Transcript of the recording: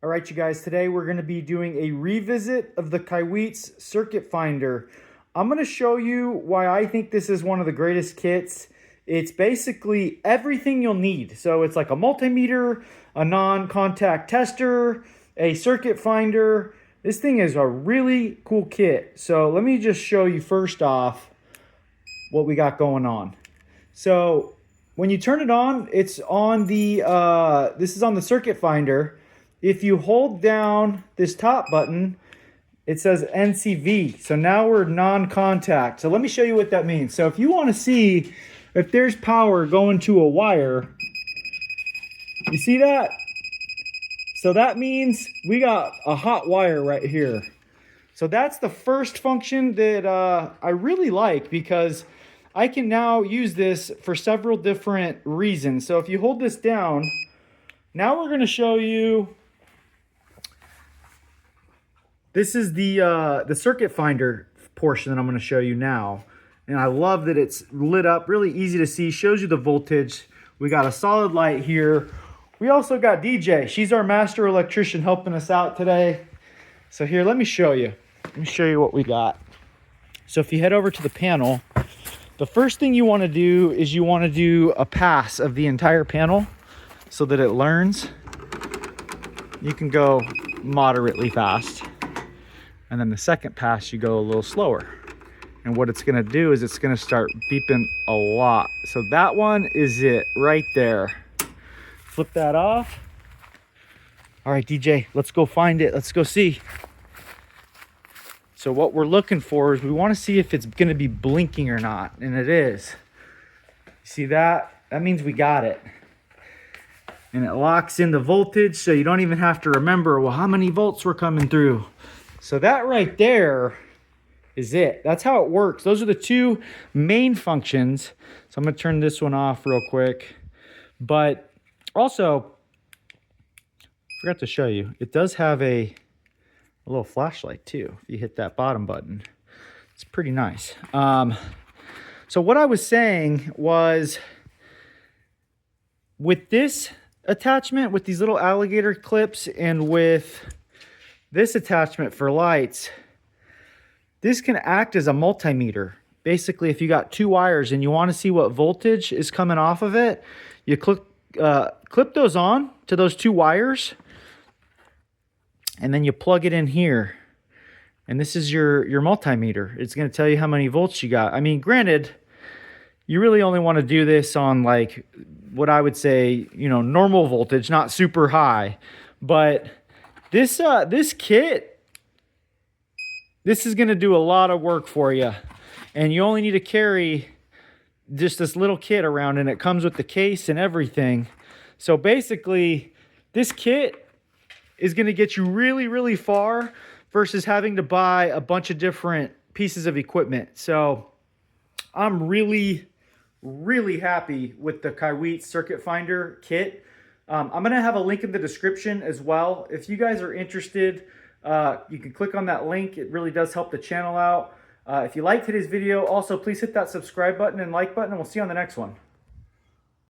All right, you guys, today we're going to be doing a revisit of the Kaiweets circuit finder. I'm going to show you why I think this is one of the greatest kits. It's basically everything you'll need. So it's like a multimeter, a non-contact tester, a circuit finder. This thing is a really cool kit. So let me just show you first off what we got going on. So when you turn it on, it's on the, this is on the circuit finder. If you hold down this top button, it says NCV. So now we're non-contact. So let me show you what that means. So if you want to see if there's power going to a wire, you see that? So that means we got a hot wire right here. So that's the first function that I really like, because I can now use this for several different reasons. So if you hold this down, now we're going to show you. This is the circuit finder portion that I'm going to show you now. And I love that it's lit up, really easy to see, shows you the voltage. We got a solid light here. We also got DJ. She's our master electrician helping us out today. So here, let me show you. Let me show you what we got. So if you head over to the panel, the first thing you want to do is you want to do a pass of the entire panel so that it learns. You can go moderately fast. And then the second pass, you go a little slower. And what it's going to do is it's going to start beeping a lot. So that one is it right there. Flip that off. All right, DJ, let's go find it. Let's go see. So what we're looking for is we want to see if it's going to be blinking or not. And it is. See that? That means we got it. And it locks in the voltage, so you don't even have to remember, well, how many volts we're coming through. So that right there is it. That's how it works. Those are the two main functions. So I'm going to turn this one off real quick. But also, I forgot to show you, it does have a little flashlight too. If you hit that bottom button, it's pretty nice. So what I was saying was, with this attachment, with these little alligator clips, and with this attachment for lights, this can act as a multimeter. Basically, if you got two wires and you want to see what voltage is coming off of it, you clip those on to those two wires, and then you plug it in here. And this is your multimeter. It's going to tell you how many volts you got. I mean, granted, you really only want to do this on, like, what I would say, you know, normal voltage, not super high. But this kit, this is going to do a lot of work for you. And you only need to carry just this little kit around, and it comes with the case and everything. So basically, this kit is going to get you really, really far versus having to buy a bunch of different pieces of equipment. So I'm really happy with the Kaiweets circuit finder kit. I'm going to have a link in the description as well. If you guys are interested, you can click on that link. It really does help the channel out. If you liked today's video, also please hit that subscribe button and like button, and we'll see you on the next one.